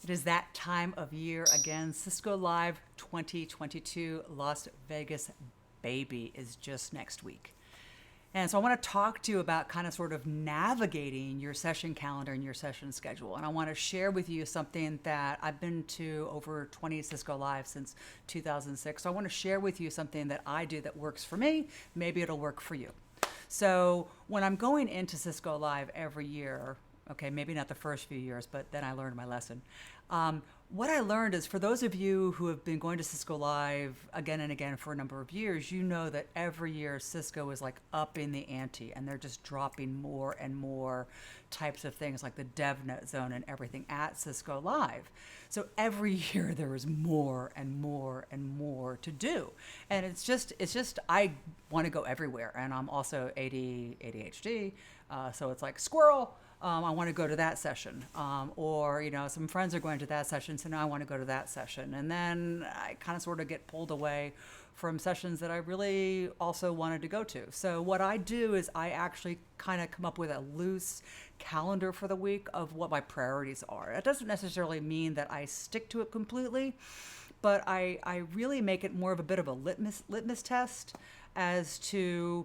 It is that time of year again. Cisco Live 2022 Las Vegas Baby is just next week. And so I want to talk to you about kind of sort of navigating your session calendar and your session schedule. And I want to share with you something that I've been to over 20 Cisco Live since 2006. So I want to share with you something that I do that works for me. Maybe it'll work for you. So when I'm going into Cisco Live every year, okay, maybe not the first few years, but then I learned my lesson. What I learned is, for those of you who have been going to Cisco Live again and again for a number of years, you know that every year Cisco is like upping the ante, and they're just dropping more and more types of things like the DevNet zone and everything at Cisco Live. So every year there is more and more and more to do. And it's just I want to go everywhere. And I'm also ADHD, so it's like squirrel. I want to go to that session. Or, some friends are going to that session, so now I want to go to that session. And then I kind of sort of get pulled away from sessions that I really also wanted to go to. So what I do is I actually kind of come up with a loose calendar for the week of what my priorities are. That doesn't necessarily mean that I stick to it completely, but I really make it more of a bit of a litmus test as to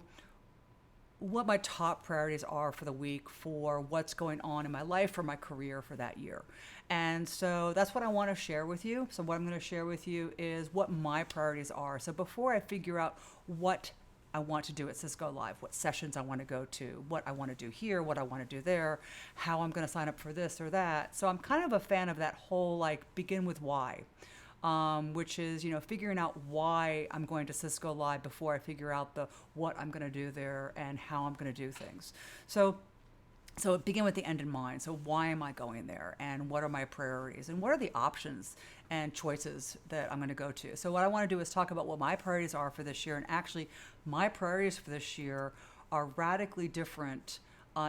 what my top priorities are for the week, for what's going on in my life, for my career for that year. And so that's what I want to share with you. So what I'm going to share with you is what my priorities are. So before I figure out what I want to do at Cisco Live, what sessions I want to go to, what I want to do here, what I want to do there, how I'm going to sign up for this or that. So I'm kind of a fan of that whole begin with why. Which is, figuring out why I'm going to Cisco Live before I figure out what I'm going to do there and how I'm going to do things. So begin with the end in mind. So why am I going there, and what are my priorities, and what are the options and choices that I'm going to go to? So what I want to do is talk about what my priorities are for this year. And actually, my priorities for this year are radically different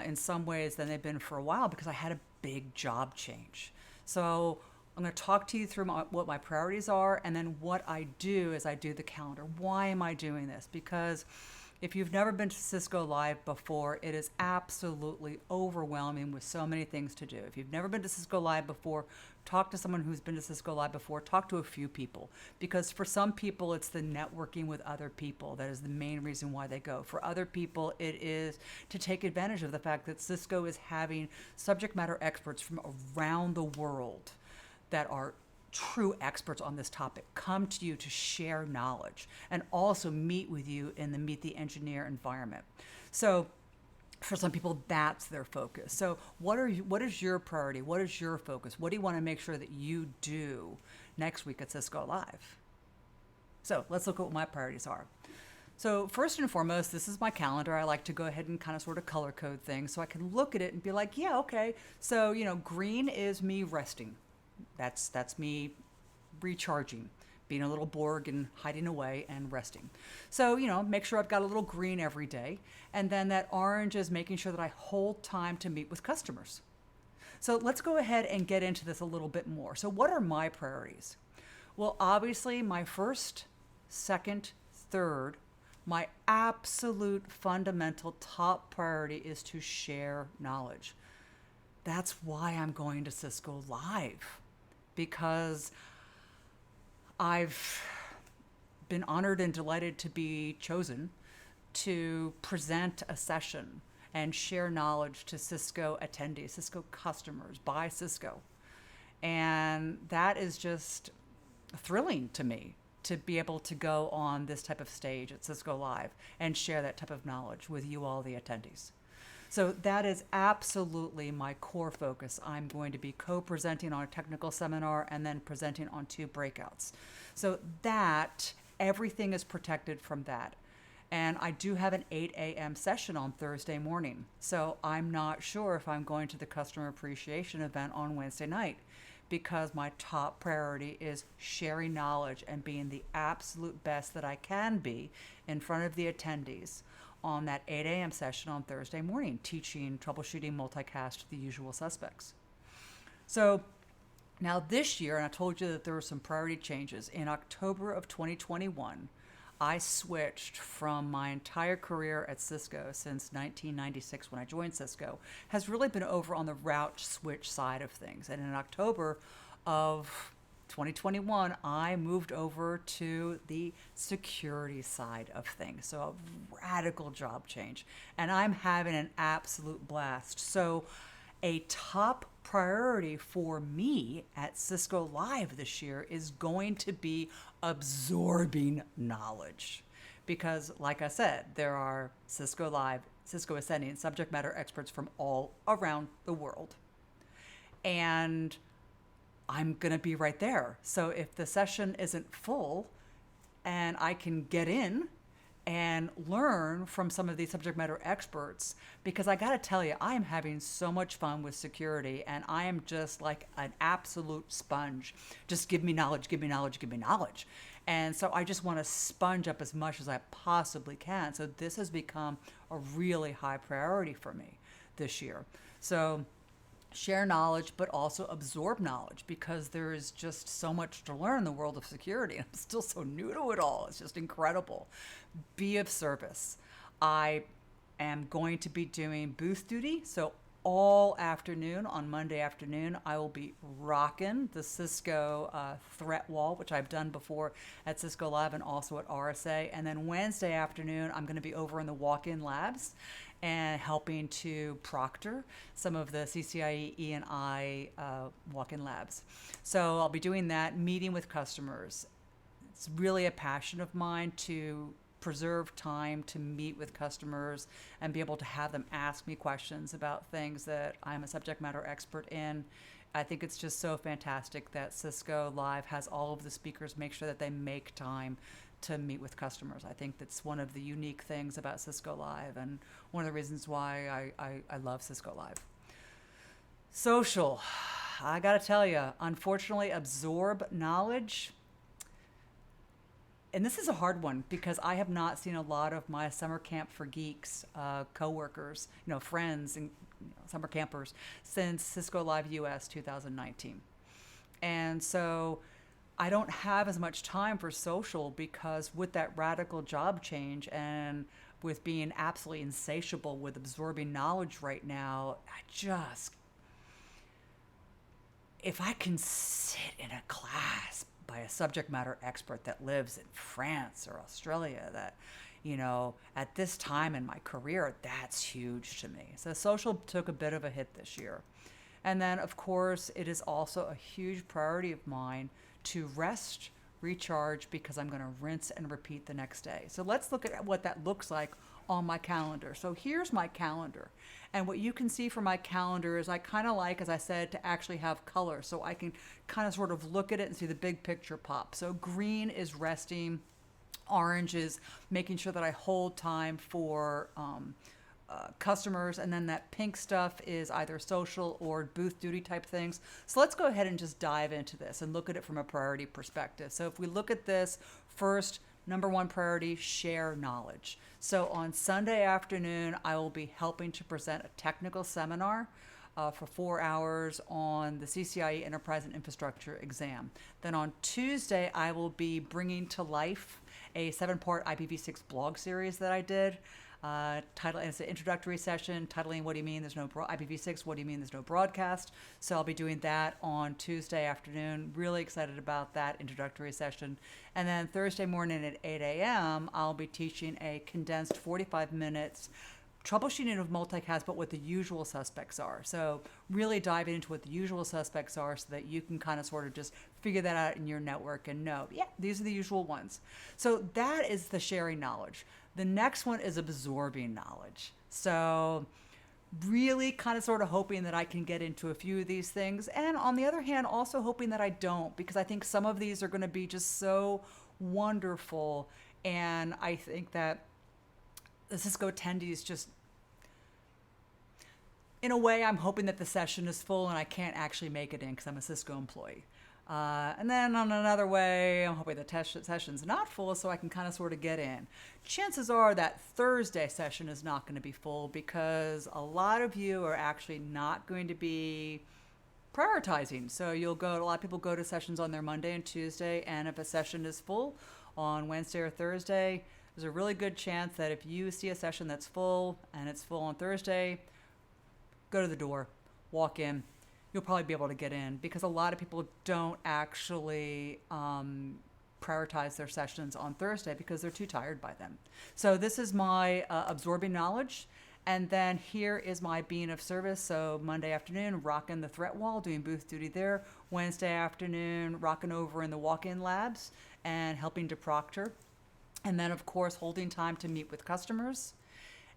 in some ways than they've been for a while, because I had a big job change. So I'm going to talk to you through what my priorities are, and then what I do is I do the calendar. Why am I doing this? Because if you've never been to Cisco Live before, it is absolutely overwhelming with so many things to do. If you've never been to Cisco Live before, talk to someone who's been to Cisco Live before. Talk to a few people, because for some people, it's the networking with other people that is the main reason why they go. For other people, it is to take advantage of the fact that Cisco is having subject matter experts from around the world that are true experts on this topic come to you to share knowledge, and also meet with you in the Meet the Engineer environment. So for some people, that's their focus. So what is your priority? What is your focus? What do you want to make sure that you do next week at Cisco Live? So let's look at what my priorities are. So first and foremost, this is my calendar. I like to go ahead and kind of sort of color code things so I can look at it and be like, yeah, okay. So, green is me resting. That's me recharging, being a little Borg and hiding away and resting. So, make sure I've got a little green every day. And then that orange is making sure that I hold time to meet with customers. So let's go ahead and get into this a little bit more. So what are my priorities? Well, obviously my first, second, third, my absolute fundamental top priority is to share knowledge. That's why I'm going to Cisco Live, because I've been honored and delighted to be chosen to present a session and share knowledge to Cisco attendees, Cisco customers by Cisco. And that is just thrilling to me, to be able to go on this type of stage at Cisco Live and share that type of knowledge with you all, the attendees. So that is absolutely my core focus. I'm going to be co-presenting on a technical seminar and then presenting on 2 breakouts. So that, everything is protected from that. And I do have an 8 a.m. session on Thursday morning. So I'm not sure if I'm going to the customer appreciation event on Wednesday night, because my top priority is sharing knowledge and being the absolute best that I can be in front of the attendees on that 8 a.m. session on Thursday morning, teaching troubleshooting multicast to the usual suspects. So now this year, and I told you that there were some priority changes, in October of 2021, I switched from my entire career at Cisco since 1996 when I joined Cisco, has really been over on the route switch side of things. And in October of 2021, I moved over to the security side of things. So a radical job change. And I'm having an absolute blast. So a top priority for me at Cisco Live this year is going to be absorbing knowledge. Because, like I said, there are Cisco Live, Cisco Ascending subject matter experts from all around the world. And I'm going to be right there. So if the session isn't full and I can get in and learn from some of these subject matter experts, because I got to tell you, I am having so much fun with security and I am just like an absolute sponge. Just give me knowledge, give me knowledge, give me knowledge. And so I just want to sponge up as much as I possibly can. So this has become a really high priority for me this year. So share knowledge, but also absorb knowledge, because there is just so much to learn in the world of security. I'm still so new to it all. It's just incredible. Be of service. I am going to be doing booth duty. So all afternoon on Monday afternoon, I will be rocking the Cisco threat wall, which I've done before at Cisco Live and also at RSA. And then Wednesday afternoon, I'm going to be over in the walk-in labs and helping to proctor some of the CCIE E&I walk-in labs. So I'll be doing that, meeting with customers. It's really a passion of mine to preserve time to meet with customers and be able to have them ask me questions about things that I'm a subject matter expert in. I think it's just so fantastic that Cisco Live has all of the speakers make sure that they make time to meet with customers. I think that's one of the unique things about Cisco Live and one of the reasons why I love Cisco Live. Social, I gotta tell you, unfortunately, absorb knowledge. And this is a hard one because I have not seen a lot of my summer camp for geeks coworkers, friends and summer campers since Cisco Live US 2019. And so I don't have as much time for social because with that radical job change and with being absolutely insatiable with absorbing knowledge right now, if I can sit in a class by a subject matter expert that lives in France or Australia that, at this time in my career, that's huge to me. So social took a bit of a hit this year. And then, of course, it is also a huge priority of mine to rest, recharge, because I'm going to rinse and repeat the next day. So let's look at what that looks like on my calendar. So here's my calendar. And what you can see from my calendar is I kind of like, as I said, to actually have color. So I can kind of sort of look at it and see the big picture pop. So green is resting. Orange is making sure that I hold time for customers, and then that pink stuff is either social or booth duty type things. So let's go ahead and just dive into this and look at it from a priority perspective. So if we look at this first, number one priority, share knowledge. So on Sunday afternoon, I will be helping to present a technical seminar for 4 hours on the CCIE Enterprise and Infrastructure exam. Then on Tuesday, I will be bringing to life a 7-part IPv6 blog series that I did. It's an introductory session titling "What do you mean there's no IPv6? What do you mean there's no broadcast?" So I'll be doing that on Tuesday afternoon. Really excited about that introductory session. And then Thursday morning at 8 a.m., I'll be teaching a condensed 45 minutes troubleshooting of multicast, but what the usual suspects are. So really diving into what the usual suspects are so that you can kind of sort of just figure that out in your network and know, yeah, these are the usual ones. So that is the sharing knowledge. The next one is absorbing knowledge. So really kind of sort of hoping that I can get into a few of these things. And on the other hand, also hoping that I don't, because I think some of these are going to be just so wonderful. And I think that the Cisco attendees just, in a way, I'm hoping that the session is full and I can't actually make it in because I'm a Cisco employee. And then on another way, I'm hoping the session's not full so I can kind of sort of get in. Chances are that Thursday session is not going to be full because a lot of you are actually not going to be prioritizing. So a lot of people go to sessions on their Monday and Tuesday, and if a session is full on Wednesday or Thursday, there's a really good chance that if you see a session that's full and it's full on Thursday, go to the door, walk in. you'll probably be able to get in, because a lot of people don't actually prioritize their sessions on Thursday because they're too tired by then. So this is my absorbing knowledge. And then here is my being of service. So Monday afternoon, rocking the threat wall, doing booth duty there. Wednesday afternoon, rocking over in the walk-in labs and helping to proctor. And then, of course, holding time to meet with customers.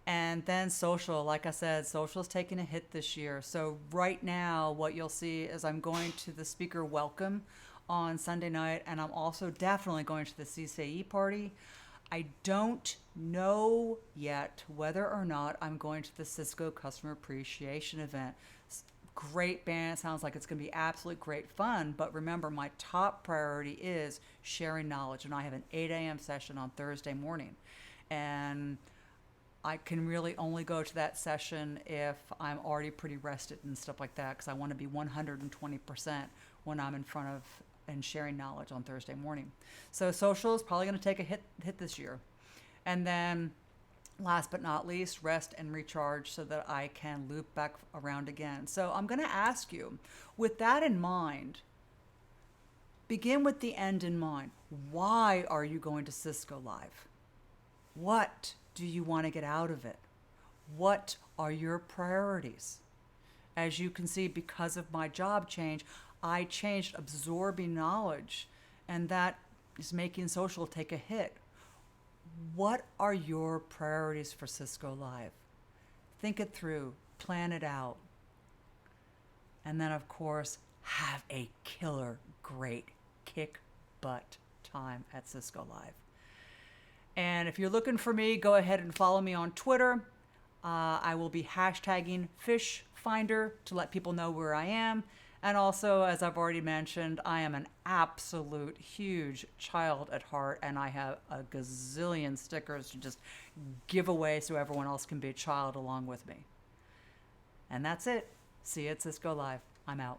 And then social, like I said, social is taking a hit this year. So right now, what you'll see is I'm going to the speaker welcome on Sunday night, and I'm also definitely going to the CCE party. I don't know yet whether or not I'm going to the Cisco Customer Appreciation event. Great band. It sounds like it's going to be absolutely great fun. But remember, my top priority is sharing knowledge. And I have an 8 a.m. session on Thursday morning. And I can really only go to that session if I'm already pretty rested and stuff like that, because I want to be 120% when I'm in front of and sharing knowledge on Thursday morning. So social is probably going to take a hit this year. And then last but not least, rest and recharge so that I can loop back around again. So I'm going to ask you, with that in mind, begin with the end in mind. Why are you going to CiscoLive? What do you want to get out of it? What are your priorities? As you can see, because of my job change, I changed absorbing knowledge, and that is making social take a hit. What are your priorities for CiscoLive? Think it through, plan it out. And then, of course, have a killer, great, kick butt time at CiscoLive. And if you're looking for me, go ahead and follow me on Twitter. I will be hashtagging FishFinder to let people know where I am. And also, as I've already mentioned, I am an absolute huge child at heart, and I have a gazillion stickers to just give away so everyone else can be a child along with me. And that's it. See you at CiscoLive. I'm out.